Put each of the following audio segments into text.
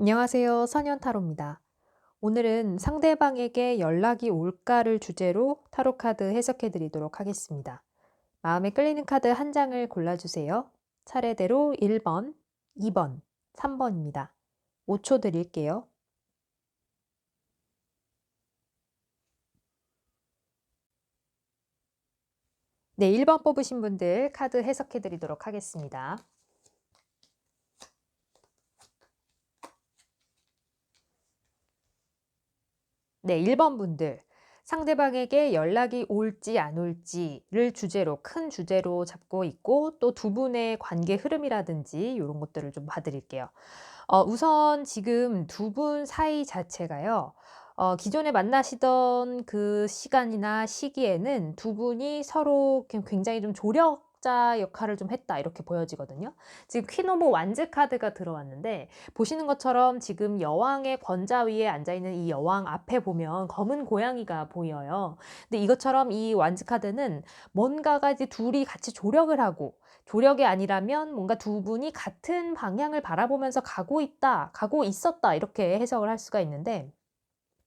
안녕하세요. 선현타로입니다. 오늘은 상대방에게 연락이 올까를 주제로 타로 카드 해석해 드리도록 하겠습니다. 마음에 끌리는 카드 한 장을 골라주세요. 차례대로 1번, 2번, 3번입니다. 5초 드릴게요. 네, 1번 뽑으신 분들 카드 해석해 드리도록 하겠습니다. 네, 1번 분들. 상대방에게 연락이 올지 안 올지를 주제로, 큰 주제로 잡고 있고, 또 두 분의 관계 흐름이라든지 이런 것들을 좀 봐드릴게요. 우선 지금 두 분 사이 자체가요. 기존에 만나시던 그 시간이나 시기에는 두 분이 서로 굉장히 좀 조력자 역할을 좀 했다 이렇게 보여지거든요. 지금 퀸 오브 완즈 카드가 들어왔는데 보시는 것처럼 지금 여왕의 권자 위에 앉아 있는 이 여왕 앞에 보면 검은 고양이가 보여요. 근데 이것처럼 이 완즈 카드는 뭔가가 이제 둘이 같이 조력을 하고 조력이 아니라면 뭔가 두 분이 같은 방향을 바라보면서 가고 있다, 가고 있었다 이렇게 해석을 할 수가 있는데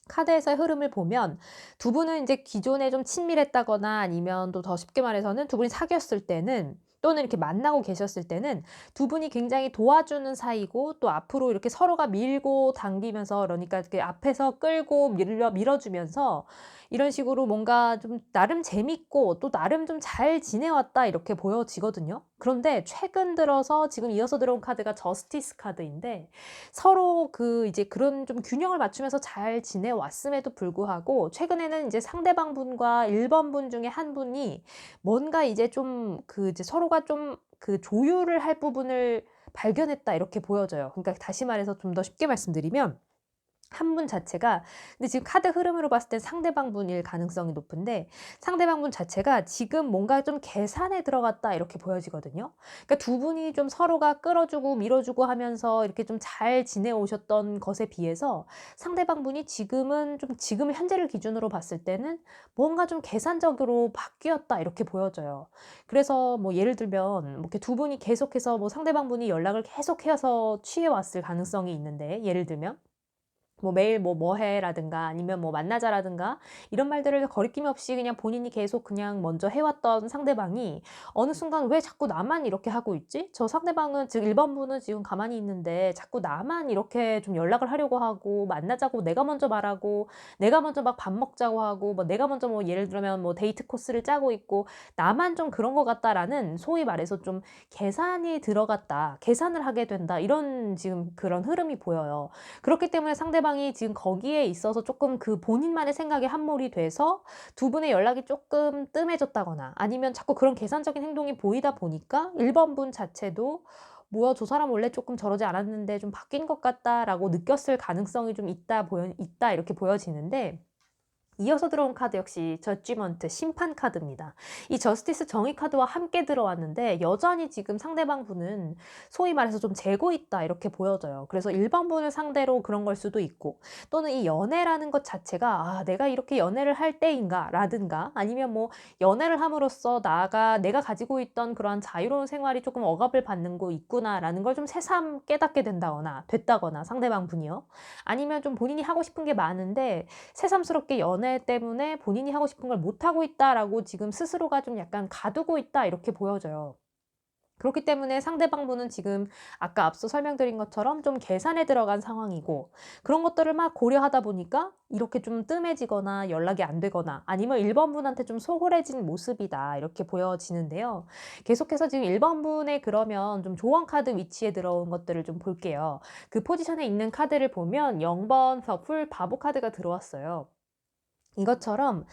카드에서의 흐름을 보면 두 분은 이제 기존에 좀 친밀했다거나 아니면 또 더 쉽게 말해서는 두 분이 사귀었을 때는 또는 이렇게 만나고 계셨을 때는 두 분이 굉장히 도와주는 사이고 또 앞으로 이렇게 서로가 밀고 당기면서 그러니까 이렇게 앞에서 끌고 밀어주면서 이런 식으로 뭔가 좀 나름 재밌고 또 나름 좀 잘 지내왔다 이렇게 보여지거든요. 그런데 최근 들어서 지금 이어서 들어온 카드가 저스티스 카드인데 서로 그 이제 그런 좀 균형을 맞추면서 잘 지내왔음에도 불구하고 최근에는 이제 상대방 분과 1번 분 중에 한 분이 뭔가 이제 좀 그 이제 서로가 좀 그 조율을 할 부분을 발견했다 이렇게 보여져요. 그러니까 다시 말해서 좀 더 쉽게 말씀드리면 한 분 자체가 근데 지금 카드 흐름으로 봤을 땐 상대방 분일 가능성이 높은데 상대방 분 자체가 지금 뭔가 좀 계산에 들어갔다 이렇게 보여지거든요. 그러니까 두 분이 좀 서로가 끌어주고 밀어주고 하면서 이렇게 좀 잘 지내오셨던 것에 비해서 상대방 분이 지금은 좀 지금 현재를 기준으로 봤을 때는 뭔가 좀 계산적으로 바뀌었다 이렇게 보여져요. 그래서 뭐 예를 들면 뭐 이렇게 두 분이 계속해서 뭐 상대방 분이 연락을 계속해서 취해왔을 가능성이 있는데 예를 들면 뭐 매일 "뭐 해?"라든가 아니면 뭐 "만나자."라든가 이런 말들을 거리낌 없이 그냥 본인이 계속 그냥 먼저 해 왔던 상대방이 어느 순간 '왜 자꾸 나만 이렇게 하고 있지? 저 상대방은 즉 1번 분은 지금 가만히 있는데 자꾸 나만 이렇게 좀 연락을 하려고 하고 만나자고 내가 먼저 말하고 내가 먼저 막 밥 먹자고 하고 뭐 내가 먼저 뭐 예를 들면 뭐 데이트 코스를 짜고 있고 나만 좀 그런 것 같다.'라는 소위 말해서 좀 '계산이 들어갔다. 계산을 하게 된다.' 이런 지금 그런 흐름이 보여요. 그렇기 때문에 상대방이 지금 거기에 있어서 쪼끔 그 본인만의 생각에 함몰이 돼서 두 분의 연락이 쪼끔 뜸해졌다거나 아니면 자꾸 그런 계산적인 행동이 보이다 보니까 1번 분 자체도 '뭐야 저 사람 원래 쪼끔 저러지 않았는데 좀 바뀐 것 같다.'라고 느꼈을 가능성이 좀 있다 이렇게 보여지는데 이어서 들어온 카드 역시 저지먼트 심판 카드입니다. 이 저스티스 정의 카드와 함께 들어왔는데 여전히 지금 상대방 분은 소위 말해서 좀 재고 있다 이렇게 보여져요. 그래서 일반 분을 상대로 그런 걸 수도 있고 또는 이 연애라는 것 자체가 '아 내가 이렇게 연애를 할 때인가?'라든가 아니면 뭐 '연애를 함으로써 내가 가지고 있던 그러한 자유로운 생활이 조금 억압을 받는 거 있구나.'라는 걸 좀 새삼 깨닫게 된다거나 됐다거나 상대방 분이요. 아니면 좀 본인이 하고 싶은 게 많은데 새삼스럽게 연애 때문에 본인이 하고 싶은 걸 못하고 있다라고 지금 스스로가 좀 약간 가두고 있다 이렇게 보여져요. 그렇기 때문에 상대방 분은 지금 아까 앞서 설명드린 것처럼 좀 계산에 들어간 상황이고 그런 것들을 막 고려하다 보니까 이렇게 좀 뜸해지거나 연락이 안 되거나 아니면 1번 분한테 좀 소홀해진 모습이다 이렇게 보여지는데요. 계속해서 지금 1번 분의 그러면 좀 조언 카드 위치에 들어온 것들을 좀 볼게요. 그 포지션에 있는 카드를 보면 0번 서풀 바보 카드가 들어왔어요. 이것처럼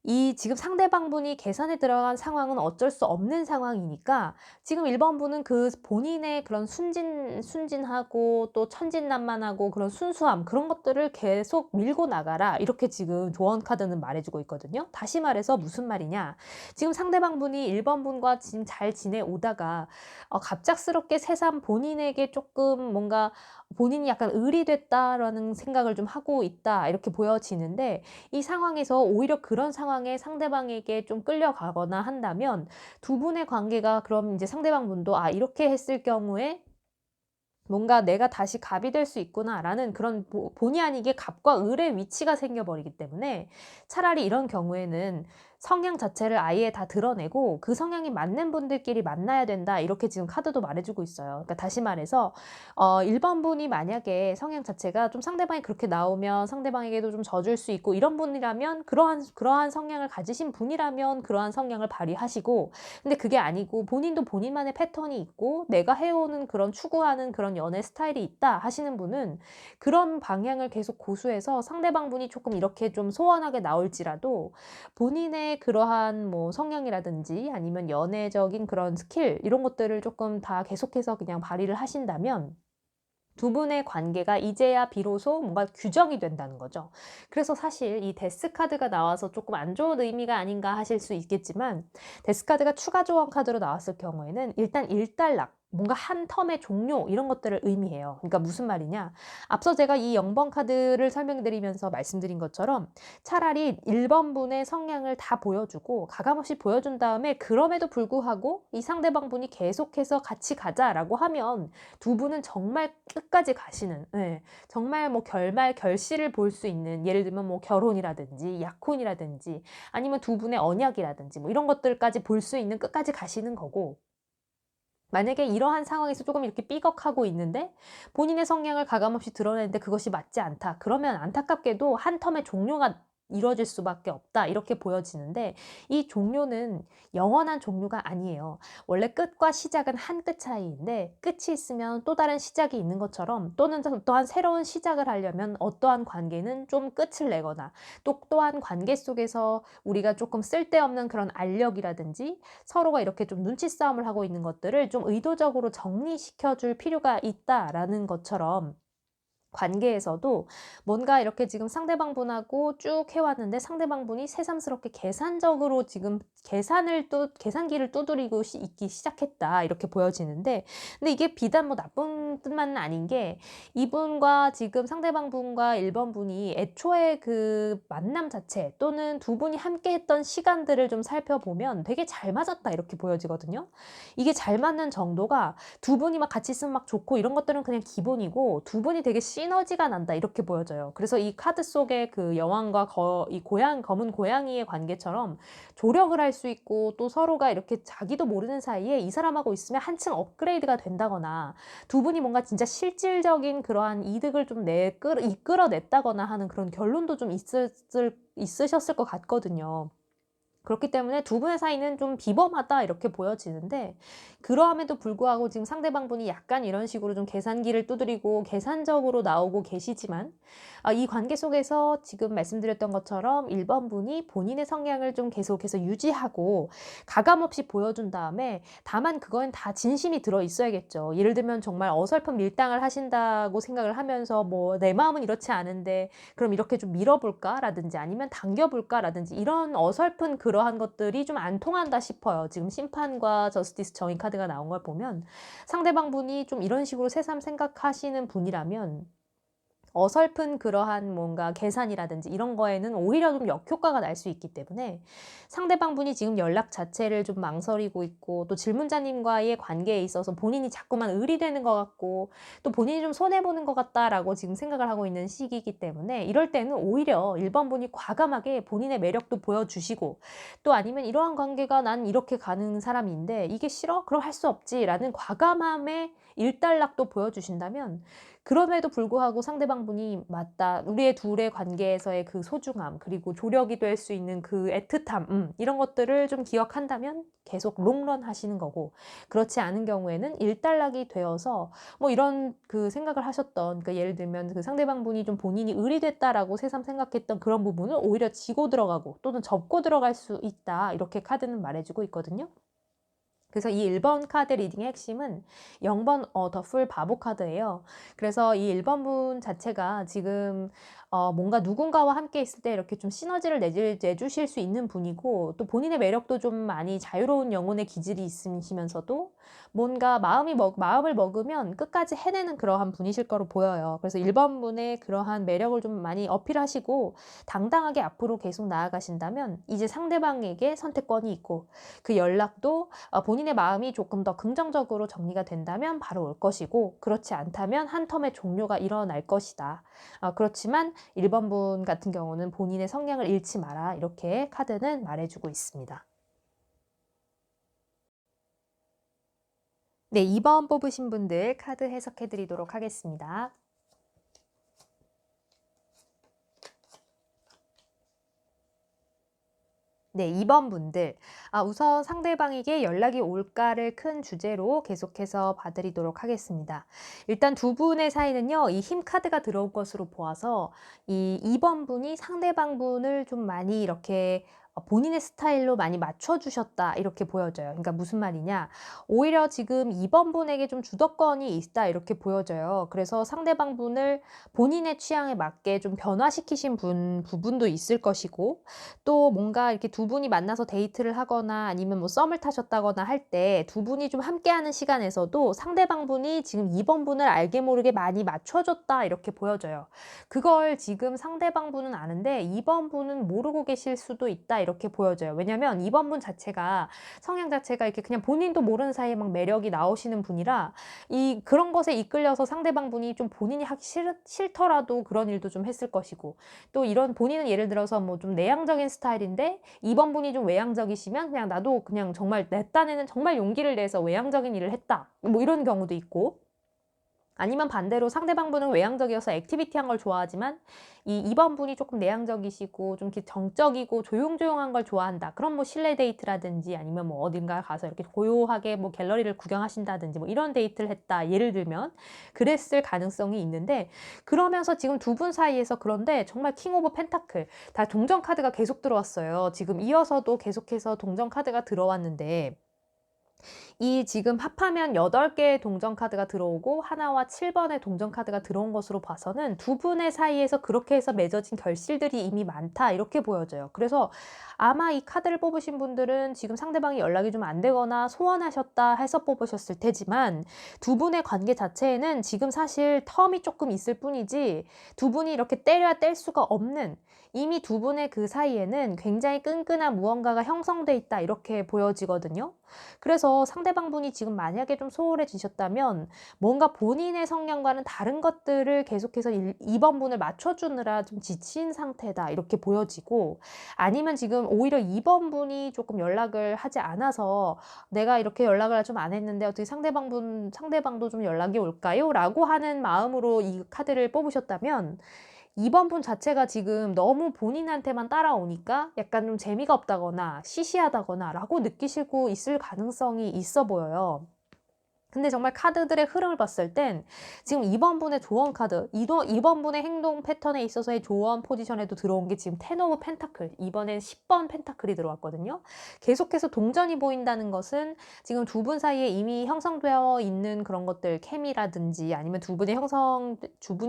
이 지금 상대방분이 계산에 들어간 상황은 어쩔 수 없는 상황이니까 지금 1번 분은 그 본인의 그런 순진하고 또 천진난만하고 그런 순수함 그런 것들을 계속 밀고 나가라 이렇게 지금 조언 카드는 말해 주고 있거든요. 다시 말해서 무슨 말이냐. 지금 상대방분이 1번 분과 지금 잘 지내오다가 갑작스럽게 새삼 본인에게 쪼끔 뭔가 '본인이 약간 의리됐다.'라는 생각을 좀 하고 있다 이렇게 보여지는데 이 상황에서 오히려 그런 상황에 상대방에게 좀 끌려가거나 한다면 두 분의 관계가 그럼 인제 상대방 분도 '아 이렇게 했을 경우에 뭔가 '내가 다시 갑이 될 수 있구나.'라는 그런 본의 아니게 갑과 을의 위치가 생겨 버리기 때문에 차라리 이런 경우에는 성향 자체를 아예 다 드러내고 "그 성향이 맞는 분들끼리 만나야 된다." 이렇게 지금 카드도 말해 주고 있어요. 그러니까 다시 말해서 1 번 분이 만약에 성향 자체가 좀 상대방이 그렇게 나오면 상대방에게도 좀 져줄 수 있고 이런 분이라면 그러한 성향을 가지신 분이라면 그러한 성향을 발휘하시고, 근데 그게 아니고 본인도 본인만의 패턴이 있고 내가 해오는 그런 추구하는 그런 연애 스타일이 있다 하시는 분은 그런 방향을 계속 고수해서 상대방 분이 조금 이렇게 좀 소원하게 나올지라도 본인의 그러한 뭐 성향이라든지 아니면 연애적인 그런 스킬 이런 것들을 조금 다 계속해서 그냥 발휘를 하신다면 두 분의 관계가 이제야 비로소 뭔가 규정이 된다는 거죠. 그래서 사실 이 데스 카드가 나와서 조금 안 좋은 의미가 아닌가 하실 수 있겠지만, 데스 카드가 추가 조언 카드로 나왔을 경우에는 일단 일단락, 뭔가 한 텀의 종료 이런 것들을 의미해요. 그러니까 무슨 말이냐? 앞서 제가 이 0번 카드를 설명드리면서 말씀드린 것처럼 차라리 1번 분의 성향을 다 보여주고 가감없이 보여준 다음에 그럼에도 불구하고 이 상대방 분이 계속해서 "같이 가자."라고 하면 두 분은 정말 끝까지 가시는, 예, 정말 뭐 결말 결실을 볼 수 있는, 예를 들면 뭐 결혼이라든지 약혼이라든지 아니면 두 분의 언약이라든지 뭐 이런 것들까지 볼 수 있는 끝까지 가시는 거고, 만약에 이러한 상황에서 조금 이렇게 삐걱하고 있는데 본인의 성향을 가감없이 드러내는데 그것이 맞지 않다. 그러면 안타깝게도 한 텀의 종료가 이루어질 수밖에 없다. 이렇게 보여지는데 이 종료는 영원한 종료가 아니에요. 원래 끝과 시작은 한 끗 차이인데 끝이 있으면 또 다른 시작이 있는 것처럼, 또는 또한 새로운 시작을 하려면 어떠한 관계는 좀 끝을 내거나 또한 관계 속에서 우리가 조금 쓸데없는 그런 알력이라든지 서로가 이렇게 좀 눈치 싸움을 하고 있는 것들을 좀 의도적으로 정리시켜 줄 필요가 있다라는 것처럼, 관계에서도 뭔가 이렇게 지금 상대방 분하고 쭉 해 왔는데 상대방 분이 새삼스럽게 계산적으로 지금 계산기를 두드리고 있기 시작했다 이렇게 보여지는데, 근데 이게 비단 뭐 나쁜 뜻만은 아닌 게, 이분과 지금 상대방 분과 1번 분이 애초에 그 만남 자체 또는 두 분이 함께 했던 시간들을 좀 살펴보면 되게 잘 맞았다 이렇게 보여지거든요. 이게 잘 맞는 정도가 두 분이 막 같이 있으면 막 좋고 이런 것들은 그냥 기본이고, 두 분이 되게 시너지가 난다 이렇게 보여져요. 그래서 이 카드 속의 그 여왕과 이 검은 고양이의 관계처럼 조력을 할 수 있고, 또 서로가 이렇게 자기도 모르는 사이에 이 사람하고 있으면 한층 업그레이드가 된다거나 두 분이 뭔가 진짜 실질적인 그러한 이득을 좀 이끌어냈다거나 하는 그런 결론도 좀 있으셨을 것 같거든요. 그렇기 때문에 두 분의 사이는 좀 비범하다 이렇게 보여지는데, 그러함에도 불구하고 지금 상대방 분이 약간 이런 식으로 좀 계산기를 두드리고 계산적으로 나오고 계시지만, 이 관계 속에서 지금 말씀드렸던 것처럼 1번 분이 본인의 성향을 좀 계속해서 유지하고 가감없이 보여준 다음에, 다만 그건 다 진심이 들어 있어야겠죠. 예를 들면 정말 어설픈 밀당을 하신다고 생각을 하면서 뭐 '내 마음은 이렇지 않은데 그럼 이렇게 좀 밀어볼까?'라든지 아니면 '당겨볼까?'라든지 이런 어설픈 그러한 것들이 좀 안 통한다 싶어요. 지금 심판과 저스티스 정의 카드가 나온 걸 보면 상대방 분이 좀 이런 식으로 새삼 생각하시는 분이라면 어설픈 그러한 뭔가 계산이라든지 이런 거에는 오히려 좀 역효과가 날 수 있기 때문에, 상대방 분이 지금 연락 자체를 좀 망설이고 있고 또 질문자님과의 관계에 있어서 본인이 자꾸만 의리되는 것 같고 또 본인이 좀 손해보는 것 같다라고 지금 생각을 하고 있는 시기이기 때문에, 이럴 때는 오히려 1번 분이 과감하게 본인의 매력도 보여주시고, 또 아니면 "이러한 관계가 난 이렇게 가는 사람인데 이게 싫어? 그럼 할 수 없지."라는 과감함의 일단락도 보여주신다면, 그럼에도 불구하고 상대방 분이 '맞다. 우리의 둘의 관계에서의 그 소중함 그리고 조력이 될 수 있는 그 애틋함, 이런 것들을 좀 기억한다면 계속 롱런 하시는 거고, 그렇지 않은 경우에는 일단락이 되어서 뭐 이런 그 생각을 하셨던, 그러니까 예를 들면 그 상대방 분이 좀 본인이 '의리됐다.'라고 새삼 생각했던 그런 부분을 오히려 지고 들어가고 또는 접고 들어갈 수 있다. 이렇게 카드는 말해 주고 있거든요. 그래서 이 1번 카드 리딩의 핵심은 0번 더 풀 바보 카드예요. 그래서 이 1번 분 자체가 지금 뭔가 누군가와 함께 있을 때 이렇게 좀 시너지를 내주실 수 있는 분이고, 또 본인의 매력도 좀 많이 자유로운 영혼의 기질이 있으시면서도 뭔가 마음을 먹으면 끝까지 해내는 그러한 분이실 거로 보여요. 그래서 1번 분의 그러한 매력을 좀 많이 어필하시고 당당하게 앞으로 계속 나아가신다면 이제 상대방에게 선택권이 있고 그 연락도 본인의 마음이 조금 더 긍정적으로 정리가 된다면 바로 올 것이고 그렇지 않다면 한 텀의 종료가 일어날 것이다. 그렇지만 1번 분 같은 경우는 본인의 성향을 잃지 마라. 이렇게 카드는 말해주고 있습니다. 네, 2번 뽑으신 분들 카드 해석해 드리도록 하겠습니다. 네, 2번 분들. 우선 상대방에게 연락이 올까를 큰 주제로 계속해서 봐드리도록 하겠습니다. 일단 두 분의 사이는요, 이 힘 카드가 들어올 것으로 보아서 이 2번 분이 상대방 분을 좀 많이 이렇게 본인의 스타일로 많이 맞춰주셨다 이렇게 보여져요. 그러니까 무슨 말이냐, 오히려 지금 2번 분에게 좀 주도권이 있다 이렇게 보여져요. 그래서 상대방 분을 본인의 취향에 맞게 좀 변화시키신 부분도 있을 것이고 또 뭔가 이렇게 두 분이 만나서 데이트를 하거나 아니면 뭐 썸을 타셨다거나 할 때 두 분이 좀 함께하는 시간에서도 상대방 분이 지금 2번 분을 알게 모르게 많이 맞춰줬다 이렇게 보여져요. 그걸 지금 상대방 분은 아는데 2번 분은 모르고 계실 수도 있다 이렇게 보여져요. 왜냐면 2번 분 자체가 성향 자체가 이렇게 그냥 본인도 모르는 사이에 막 매력이 나오시는 분이라 그런 것에 이끌려서 상대방 분이 좀 본인이 하기 싫더라도 그런 일도 좀 했을 것이고 또 이런 본인은 예를 들어서 뭐 좀 내향적인 스타일인데 2번 분이 좀 외향적이시면 그냥 나도 그냥 정말 내 딴에는 정말 용기를 내서 외향적인 일을 했다. 뭐 이런 경우도 있고 아니면 반대로 상대방 분은 외향적이어서 액티비티한 걸 좋아하지만 이 2번 분이 조금 내향적이시고 좀 이렇게 정적이고 조용조용한 걸 좋아한다. 그럼 뭐 실내 데이트라든지 아니면 뭐 어딘가 가서 이렇게 고요하게 뭐 갤러리를 구경하신다든지 뭐 이런 데이트를 했다. 예를 들면 그랬을 가능성이 있는데 그러면서 지금 두 분 사이에서 그런데 정말 킹 오브 펜타클 다 동전 카드가 계속 들어왔어요. 지금 이어서도 계속해서 동전 카드가 들어왔는데 이 지금 합하면 8개의 동전 카드가 들어오고 하나와 7번의 동전 카드가 들어온 것으로 봐서는 두 분의 사이에서 그렇게 해서 맺어진 결실들이 이미 많다 이렇게 보여져요. 그래서 아마 이 카드를 뽑으신 분들은 지금 상대방이 연락이 좀 안 되거나 소원하셨다 해서 뽑으셨을 테지만 두 분의 관계 자체에는 지금 사실 텀이 조금 있을 뿐이지 두 분이 이렇게 때려야 뗄 수가 없는 이미 두 분의 그 사이에는 굉장히 끈끈한 무언가가 형성돼 있다 이렇게 보여지거든요. 그래서 상대방 분이 지금 만약에 좀 소홀해지셨다면 뭔가 본인의 성향과는 다른 것들을 계속해서 2번 분을 맞춰주느라 좀 지친 상태다 이렇게 보여지고 아니면 지금 오히려 2번 분이 조금 연락을 하지 않아서 내가 이렇게 연락을 좀 안 했는데 어떻게 상대방도 좀 연락이 올까요? 라고 하는 마음으로 이 카드를 뽑으셨다면 2번 분 자체가 지금 너무 본인한테만 따라오니까 약간 좀 재미가 없다거나 시시하다거나 라고 느끼시고 있을 가능성이 있어 보여요. 근데 정말 카드들의 흐름을 봤을 땐 지금 2번 분의 조언 카드, 2번 분의 행동 패턴에 있어서의 조언 포지션에도 들어온 게 지금 10 오브 펜타클, 이번엔 10번 펜타클이 들어왔거든요. 계속해서 동전이 보인다는 것은 지금 두 분 사이에 이미 형성되어 있는 그런 것들, 케미라든지 아니면 두 분이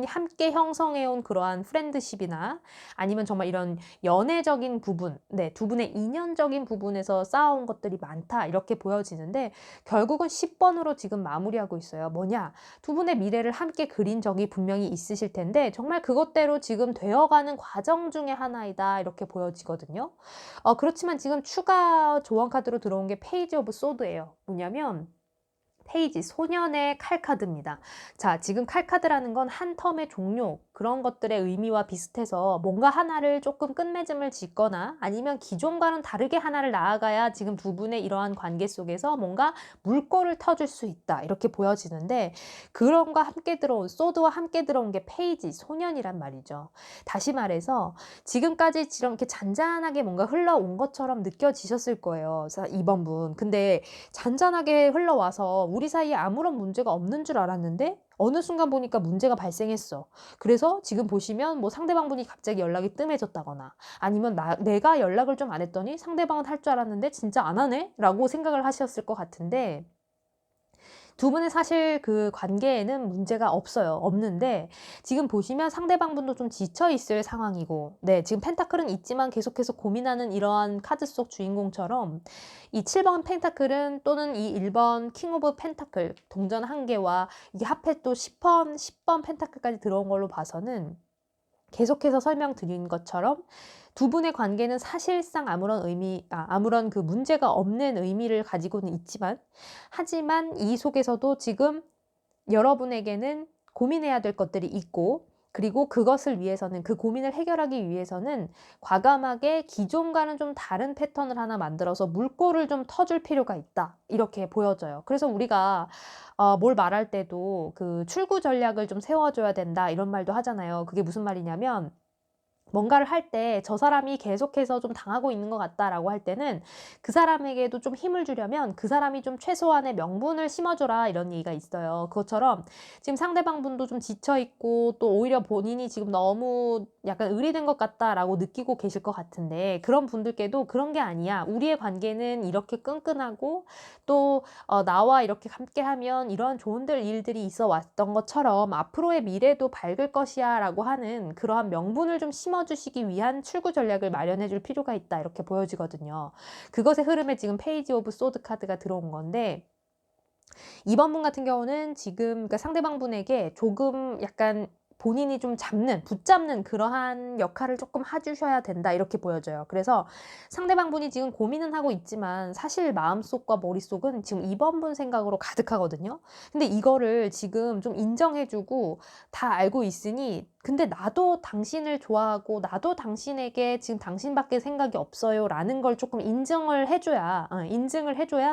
함께 형성해온 그러한 프렌드십이나 아니면 정말 이런 연애적인 부분, 네, 두 분의 인연적인 부분에서 쌓아온 것들이 많다 이렇게 보여지는데 결국은 10번으로 지금 마무리하고 있어요. 뭐냐? 두 분의 미래를 함께 그린 적이 분명히 있으실 텐데 정말 그것대로 지금 되어가는 과정 중에 하나이다 이렇게 보여지거든요. 그렇지만 지금 추가 조언 카드로 들어온 게 페이지 오브 소드예요. 뭐냐면 페이지 소년의 칼카드입니다. 자, 지금 칼카드라는 건 한 텀의 종료 그런 것들의 의미와 비슷해서 뭔가 하나를 조금 끝맺음을 짓거나 아니면 기존과는 다르게 하나를 나아가야 지금 두 분의 이러한 관계 속에서 뭔가 물꼬를 터줄 수 있다 이렇게 보여지는데 그런과 함께 들어온 소드와 함께 들어온 게 페이지 소년이란 말이죠. 다시 말해서 지금까지 이렇게 잔잔하게 뭔가 흘러온 것처럼 느껴지셨을 거예요. 2번 분. 근데 잔잔하게 흘러와서 우리 사이에 아무런 문제가 없는 줄 알았는데 어느 순간 보니까 문제가 발생했어. 그래서 지금 보시면 뭐 상대방 분이 갑자기 연락이 뜸해졌다거나 아니면 내가 연락을 좀 안 했더니 상대방은 할 줄 알았는데 진짜 안 하네? 라고 생각을 하셨을 것 같은데 두 분의 사실 그 관계에는 문제가 없어요. 없는데 지금 보시면 상대방분도 좀 지쳐 있을 상황이고, 네, 지금 펜타클은 있지만 계속해서 고민하는 이러한 카드 속 주인공처럼 이 7번 펜타클은 또는 이 1번 킹 오브 펜타클 동전 한 개와 이게 합해 또 10번 펜타클까지 들어온 걸로 봐서는 계속해서 설명드린 것처럼 두 분의 관계는 사실상 아무런 그 문제가 없는 의미를 가지고는 있지만, 하지만 이 속에서도 지금 여러분에게는 고민해야 될 것들이 있고, 그리고 그것을 위해서는, 그 고민을 해결하기 위해서는 과감하게 기존과는 좀 다른 패턴을 하나 만들어서 물꼬를 좀 터줄 필요가 있다, 이렇게 보여져요. 그래서 우리가 뭘 말할 때도 그 출구 전략을 좀 세워줘야 된다, 이런 말도 하잖아요. 그게 무슨 말이냐면, 뭔가를 할 때 '저 사람이 계속해서 좀 당하고 있는 것 같다.'라고 할 때는 그 사람에게도 좀 힘을 주려면 '그 사람이 좀 최소한의 명분을 심어 줘라.' 이런 얘기가 있어요. 그것처럼 지금 상대방분도 좀 지쳐 있고 또 오히려 본인이 지금 너무 약간 '의리된 것 같다.'라고 느끼고 계실 것 같은데, 그런 분들께도 "그런 게 아니야. 우리의 관계는 이렇게 끈끈하고 또 나와 이렇게 함께하면 이러한 좋은 일들이 있어 왔던 것처럼 앞으로의 미래도 밝을 것이야."라고 하는 그러한 명분을 좀 심어 주시기 위한 출구 전략을 마련해 줄 필요가 있다, 이렇게 보여지거든요. 그것의 흐름에 지금 페이지 오브 소드 카드가 들어온 건데, 2번 분 같은 경우는 지금 그러니까 상대방 분에게 조금 약간 본인이 좀 붙잡는 그러한 역할을 조금 해 주셔야 된다, 이렇게 보여져요. 그래서 상대방 분이 지금 고민은 하고 있지만 사실 마음속과 머릿속은 지금 2번 분 생각으로 가득하거든요. 근데 이거를 지금 좀 인정해 주고 다 알고 있으니, 근데 "나도 당신을 좋아하고 나도 당신에게 지금 당신밖에 생각이 없어요."라는 걸 조금 인증을 해 줘야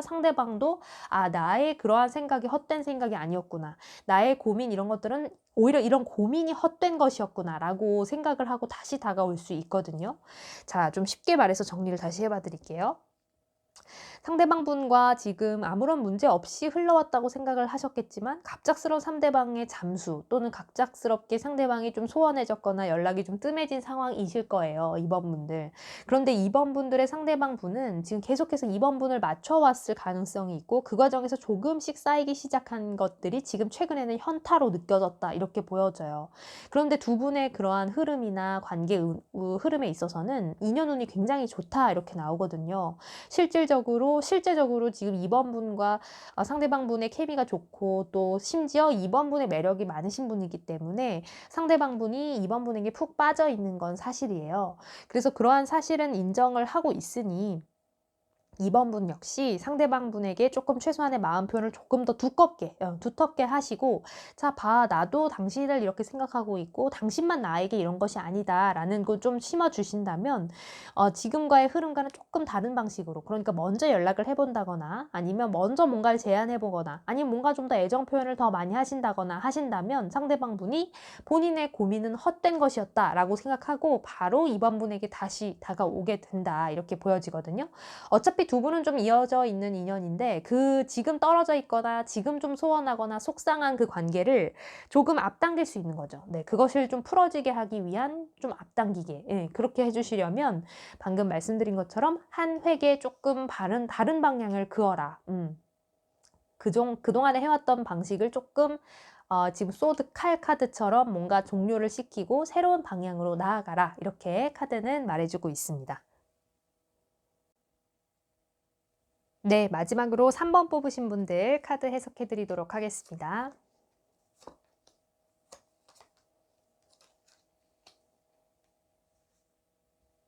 상대방도 '아, 나의 그러한 생각이 헛된 생각이 아니었구나. 나의 고민 이런 것들은 오히려 이런 고민이 헛된 것이었구나.'라고 생각을 하고 다시 다가올 수 있거든요. 자, 좀 쉽게 말해서 정리를 다시 해봐 드릴게요. 상대방분과 지금 아무런 문제 없이 흘러왔다고 생각을 하셨겠지만, 갑작스러운 상대방의 잠수 또는 갑작스럽게 상대방이 좀 소원해졌거나 연락이 좀 뜸해진 상황이실 거예요, 2번 분들. 그런데 2번 분들의 상대방 분은 지금 계속해서 2번 분을 맞춰왔을 가능성이 있고, 그 과정에서 조금씩 쌓이기 시작한 것들이 지금 최근에는 현타로 느껴졌다, 이렇게 보여져요. 그런데 두 분의 그러한 흐름이나 관계 흐름에 있어서는 인연운이 굉장히 좋다, 이렇게 나오거든요. 실제적으로 지금 2번 분과 상대방 분의 케미가 좋고, 또 심지어 2번 분의 매력이 많으신 분이기 때문에 상대방 분이 2번 분에게 푹 빠져 있는 건 사실이에요. 그래서 그러한 사실은 인정을 하고 있으니 2번 분 역시 상대방 분에게 조금 최소한의 마음 표현을 조금 더 두텁게 하시고, "자 봐. 나도 당신을 이렇게 생각하고 있고 당신만 나에게 이런 것이 아니다."라는 걸 좀 심어 주신다면, 지금과의 흐름과는 조금 다른 방식으로, 그러니까 먼저 연락을 해 본다거나 아니면 먼저 뭔가를 제안해 보거나 아니면 뭔가 좀 더 애정 표현을 더 많이 하신다면 상대방 분이 '본인의 고민은 헛된 것이었다.'라고 생각하고 바로 2번 분에게 다시 다가오게 된다, 이렇게 보여지거든요. 어차피 두 분은 좀 이어져 있는 인연인데, 그 지금 떨어져 있거나 지금 좀 소원하거나 속상한 그 관계를 조금 앞당길 수 있는 거죠. 네, 그것을 좀 풀어지게 하기 위한 좀 앞당기게, 예, 그렇게 해 주시려면 방금 말씀드린 것처럼 한 획에 조금 다른 방향을 그어라. 그동안에 해왔던 방식을 조금 지금 소드 칼 카드처럼 뭔가 종료를 시키고 새로운 방향으로 나아가라, 이렇게 카드는 말해주고 있습니다. 네, 마지막으로 3번 뽑으신 분들 카드 해석해 드리도록 하겠습니다.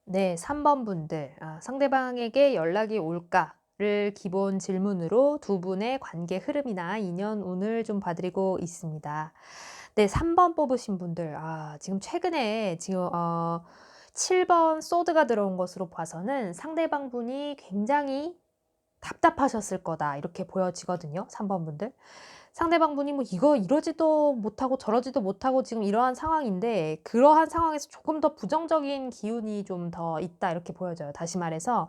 네, 3번 분들. 상대방에게 연락이 올까?를 기본 질문으로 두 분의 관계 흐름이나 인연 운을 좀 봐 드리고 있습니다. 네, 3번 뽑으신 분들. 지금 최근에 지금 7번 소드가 들어온 것으로 봐서는 상대방 분이 굉장히 답답하셨을 거다, 이렇게 보여지거든요, 3번 분들. 상대방 분이 뭐 이거 이러지도 못하고 저러지도 못하고 지금 이러한 상황인데, 그러한 상황에서 조금 더 부정적인 기운이 좀 더 있다, 이렇게 보여져요. 다시 말해서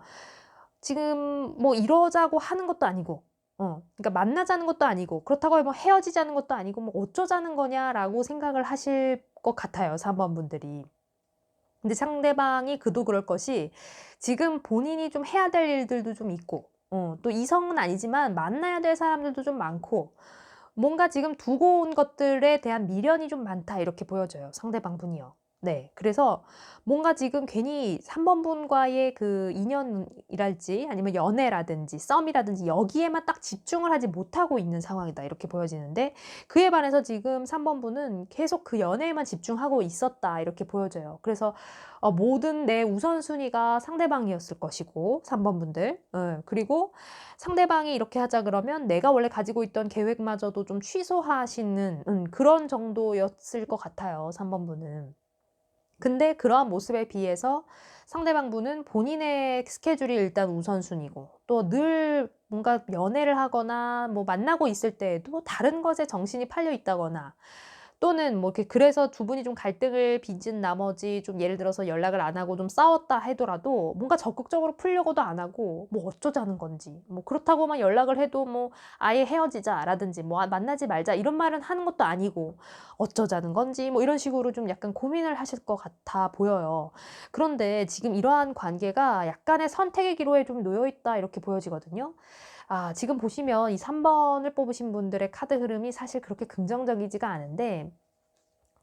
지금 뭐 이러자고 하는 것도 아니고, 그러니까 만나자는 것도 아니고, 그렇다고 뭐 헤어지자는 것도 아니고, 뭐 '어쩌자는 거냐.'라고 생각을 하실 것 같아요, 3번 분들이. 근데 상대방이 그도 그럴 것이, 지금 본인이 좀 해야 될 일들도 좀 있고, 또 이성은 아니지만 만나야 될 사람들도 좀 많고 뭔가 지금 두고 온 것들에 대한 미련이 좀 많다 이렇게 보여져요, 상대방 분이요. 네. 그래서 뭔가 지금 괜히 3번 분과의 그 인연이랄지 아니면 연애라든지 썸이라든지 여기에만 딱 집중을 하지 못하고 있는 상황이다 이렇게 보여지는데 그에 반해서 지금 3번 분은 계속 그 연애에만 집중하고 있었다 이렇게 보여져요. 그래서 모든 내 우선순위가 상대방이었을 것이고 3번 분들. 그리고 상대방이 이렇게 하자 그러면 내가 원래 가지고 있던 계획마저도 좀 취소하시는 그런 정도였을 것 같아요, 3번 분은. 근데 그러한 모습에 비해서 상대방 분은 본인의 스케줄이 일단 우선순위고 또 늘 뭔가 연애를 하거나 뭐 만나고 있을 때에도 다른 것에 정신이 팔려 있다거나 또는 뭐 이렇게 그래서 두 분이 좀 갈등을 빚은 나머지 좀 예를 들어서 연락을 안 하고 좀 싸웠다 하더라도 뭔가 적극적으로 풀려고도 안 하고 뭐 어쩌자는 건지 뭐 그렇다고만 연락을 해도 뭐 "아예 헤어지자."라든지 뭐 "만나지 말자." 이런 말은 하는 것도 아니고 어쩌자는 건지 뭐 이런 식으로 좀 약간 고민을 하실 것 같아 보여요. 그런데 지금 이러한 관계가 약간의 선택의 기로에 좀 놓여 있다 이렇게 보여지거든요. 지금 보시면 이 3 번을 뽑으신 분들의 카드 흐름이 사실 그렇게 긍정적이지가 않은데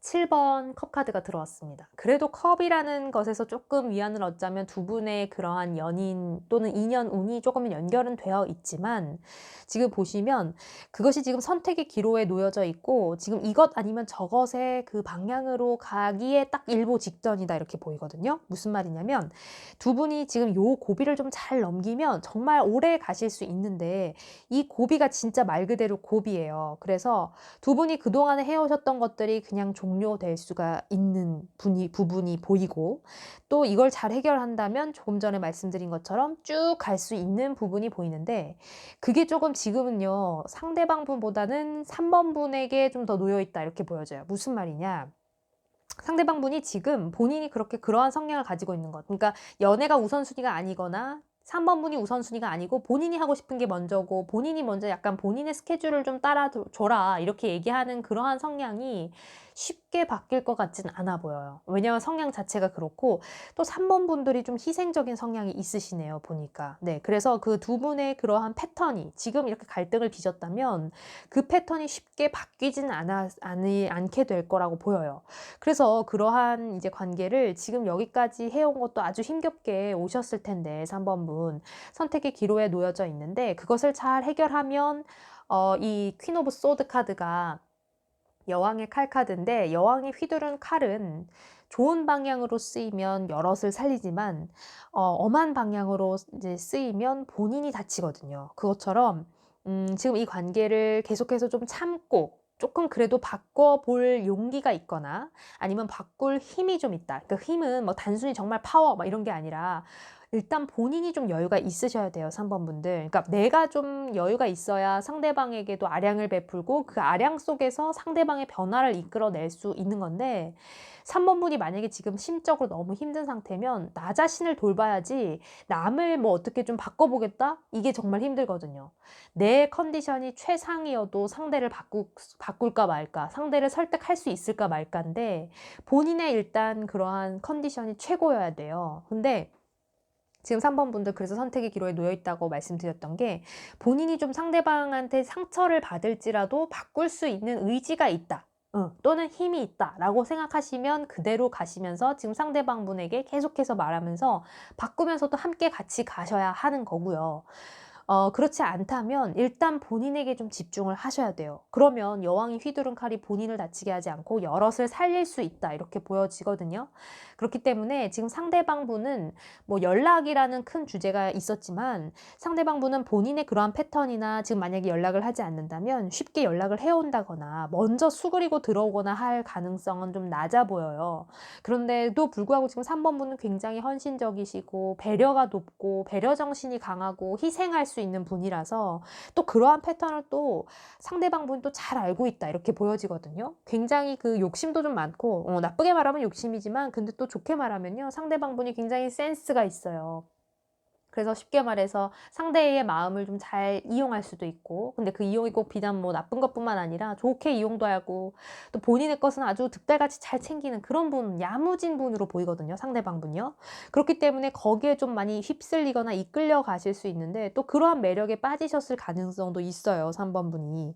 7번 컵 카드가 들어왔습니다. 그래도 컵이라는 것에서 쪼끔 위안을 얻자면 두 분의 그러한 연인 또는 인연 운이 쪼금은 연결은 되어 있지만 지금 보시면 그것이 지금 선택의 기로에 놓여져 있고 지금 이것 아니면 저것의 그 방향으로 가기에 딱 일보 직전이다 이렇게 보이거든요. 무슨 말이냐면 두 분이 지금 요 고비를 좀 잘 넘기면 정말 오래 가실 수 있는데 이 고비가 진짜 말 그대로 고비예요. 그래서 두 분이 그동안에 해오셨던 것들이 그냥 종료될 수가 있는 부분이 보이고 또 이걸 잘 해결한다면 조금 전에 말씀드린 것처럼 쭉 갈 수 있는 부분이 보이는데 그게 조금 지금은요 상대방 분보다는 3번 분에게 좀 더 놓여 있다 이렇게 보여져요. 무슨 말이냐? 상대방 분이 지금 본인이 그렇게 그러한 성향을 가지고 있는 것. 그러니까 연애가 우선순위가 아니거나 3번 분이 우선순위가 아니고 본인이 하고 싶은 게 먼저고 본인이 먼저 약간 본인의 스케줄을 좀 따라 줘라 이렇게 얘기하는 그러한 성향이 쉽게 바뀔 것 같진 않아 보여요. 왜냐하면 성향 자체가 그렇고 또 3번 분들이 좀 희생적인 성향이 있으시네요 보니까. 네. 그래서 그 두 분의 그러한 패턴이 지금 이렇게 갈등을 빚었다면 그 패턴이 쉽게 바뀌지는 않게 될 거라고 보여요. 그래서 그러한 이제 관계를 지금 여기까지 해온 것도 아주 힘겹게 오셨을 텐데 3번 분. 선택의 기로에 놓여져 있는데 그것을 잘 해결하면 이 퀸 오브 소드 카드가 여왕의 칼 카드인데 여왕이 휘두른 칼은 좋은 방향으로 쓰이면 여럿을 살리지만 엄한 방향으로 이제 쓰이면 본인이 다치거든요. 그것처럼 지금 이 관계를 계속해서 좀 참고 조금 그래도 바꿔 볼 용기가 있거나 아니면 바꿀 힘이 좀 있다. 그 힘은 뭐 단순히 정말 파워 막 이런 게 아니라 일단 본인이 좀 여유가 있으셔야 돼요, 3번 분들. 그러니까 내가 좀 여유가 있어야 상대방에게도 아량을 베풀고 그 아량 속에서 상대방의 변화를 이끌어낼 수 있는 건데 3번 분이 만약에 지금 심적으로 너무 힘든 상태면 나 자신을 돌봐야지 남을 뭐 어떻게 좀 바꿔 보겠다? 이게 정말 힘들거든요. 내 컨디션이 최상이어도 상대를 바꿀까 말까, 상대를 설득할 수 있을까 말까인데 본인의 일단 그러한 컨디션이 최고여야 돼요. 근데 지금 3번 분들 그래서 선택의 기로에 놓여 있다고 말씀드렸던 게 본인이 좀 상대방한테 상처를 받을지라도 바꿀 수 있는 의지가 있다. 또는 힘이 있다라고 생각하시면 그대로 가시면서 지금 상대방 분에게 계속해서 말하면서 바꾸면서도 함께 같이 가셔야 하는 거고요. 그렇지 않다면 일단 본인에게 좀 집중을 하셔야 돼요. 그러면 여왕이 휘두른 칼이 본인을 다치게 하지 않고 여럿을 살릴 수 있다 이렇게 보여지거든요. 그렇기 때문에 지금 상대방 분은 뭐 연락이라는 큰 주제가 있었지만 상대방 분은 본인의 그러한 패턴이나 지금 만약에 연락을 하지 않는다면 쉽게 연락을 해 온다거나 먼저 수그리고 들어오거나 할 가능성은 좀 낮아 보여요. 그런데도 불구하고 지금 3번 분은 굉장히 헌신적이시고 배려가 높고 배려 정신이 강하고 희생할 수 있는 분이라서 또 그러한 패턴을 또 상대방 분이 또 잘 알고 있다 이렇게 보여지거든요. 굉장히 그 욕심도 좀 많고 나쁘게 말하면 욕심이지만 근데 또 좋게 말하면요. 상대방 분이 굉장히 센스가 있어요. 그래서 쉽게 말해서 상대의 마음을 좀 잘 이용할 수도 있고, 근데 그 이용이 꼭 비단 뭐 나쁜 것뿐만 아니라 좋게 이용도 하고 또 본인의 것은 아주 득달같이 잘 챙기는 그런 분, 야무진 분으로 보이거든요, 상대방분이요. 그렇기 때문에 거기에 좀 많이 휩쓸리거나 이끌려 가실 수 있는데 또 그러한 매력에 빠지셨을 가능성도 있어요, 3번 분이.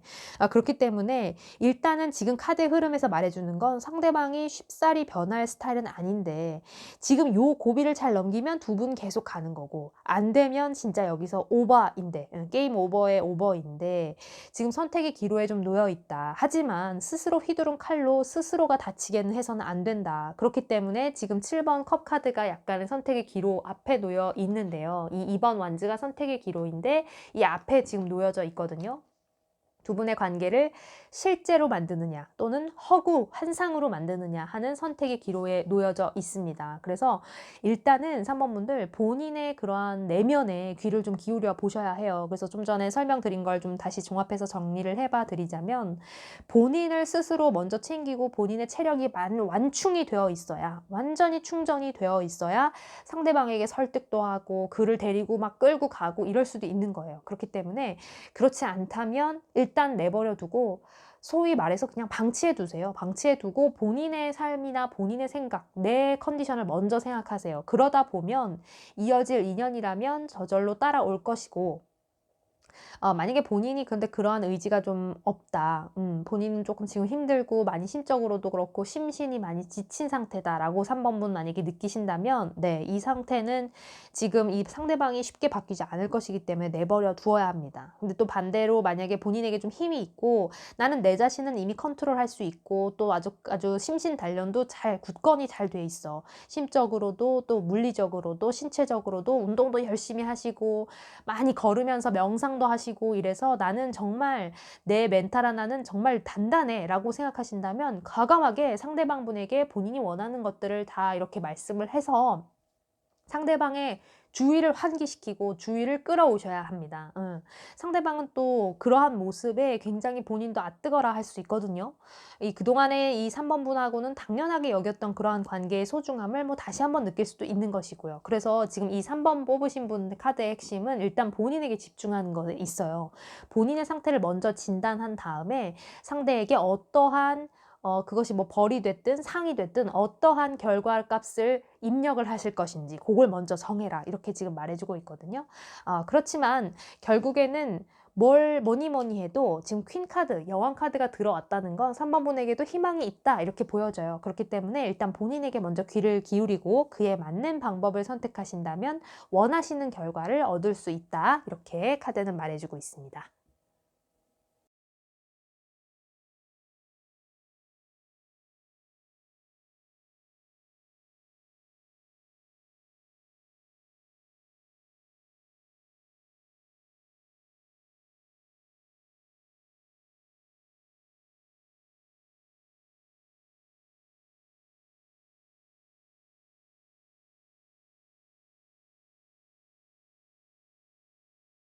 그렇기 때문에 일단은 지금 카드의 흐름에서 말해 주는 건 상대방이 쉽사리 변할 스타일은 아닌데 지금 요 고비를 잘 넘기면 두 분 계속 가는 거고, 안 되면 진짜 여기서 오버인데, 게임 오버의 오버인데 지금 선택의 기로에 좀 놓여 있다. 하지만 스스로 휘두른 칼로 스스로가 다치게는 해서는 안 된다. 그렇기 때문에 지금 7번 컵 카드가 약간의 선택의 기로 앞에 놓여 있는데요. 이 2번 완즈가 선택의 기로인데 이 앞에 지금 놓여져 있거든요. 두 분의 관계를 실제로 만드느냐 또는 허구, 환상으로 만드느냐 하는 선택의 기로에 놓여져 있습니다. 그래서 일단은 3번 분들 본인의 그러한 내면에 귀를 좀 기울여 보셔야 해요. 그래서 좀 전에 설명드린 걸 좀 다시 종합해서 정리를 해봐 드리자면, 본인을 스스로 먼저 챙기고 본인의 체력이 완충이 되어 있어야, 완전히 충전이 되어 있어야 상대방에게 설득도 하고 그를 데리고 막 끌고 가고 이럴 수도 있는 거예요. 그렇기 때문에 그렇지 않다면 일단 내버려 두고 소위 말해서 그냥 방치해 두세요. 방치해 두고 본인의 삶이나 본인의 생각, 내 컨디션을 먼저 생각하세요. 그러다 보면 이어질 인연이라면 저절로 따라올 것이고, 만약에 본인이 근데 그러한 의지가 좀 없다. 본인은 조금 지금 힘들고 많이 심적으로도 그렇고 심신이 많이 지친 상태다라고 3번 분 만약에 느끼신다면, 네, 이 상태는 지금 이 상대방이 쉽게 바뀌지 않을 것이기 때문에 내버려 두어야 합니다. 근데 또 반대로 만약에 본인에게 좀 힘이 있고 나는 내 자신은 이미 컨트롤할 수 있고 또 아주 심신 단련도 잘 굳건히 잘 돼 있어. 심적으로도 또 물리적으로도 신체적으로도 운동도 열심히 하시고 많이 걸으면서 명상도 하시고 이래서 나는 정말 내 멘탈 하나는 정말 단단해 라고 생각하신다면 과감하게 상대방분에게 본인이 원하는 것들을 다 이렇게 말씀을 해서 상대방의 주의를 환기시키고 주의를 끌어오셔야 합니다. 상대방은 또 그러한 모습에 굉장히 본인도 아뜨거라 할 수 있거든요. 그동안에 이 3번 분하고는 당연하게 여겼던 그러한 관계의 소중함을 뭐 다시 한번 느낄 수도 있는 것이고요. 그래서 지금 이 3번 뽑으신 분 카드의 핵심은 일단 본인에게 집중하는 것에 있어요. 본인의 상태를 먼저 진단한 다음에 상대에게 어떠한 그것이 뭐 벌이 됐든 상이 됐든 어떠한 결과값을 입력을 하실 것인지 그걸 먼저 정해라. 이렇게 지금 말해주고 있거든요. 그렇지만 결국에는 뭐니 해도 지금 퀸 카드, 여왕 카드가 들어왔다는 건 3번 분에게도 희망이 있다. 이렇게 보여져요. 그렇기 때문에 일단 본인에게 먼저 귀를 기울이고 그에 맞는 방법을 선택하신다면 원하시는 결과를 얻을 수 있다. 이렇게 카드는 말해주고 있습니다.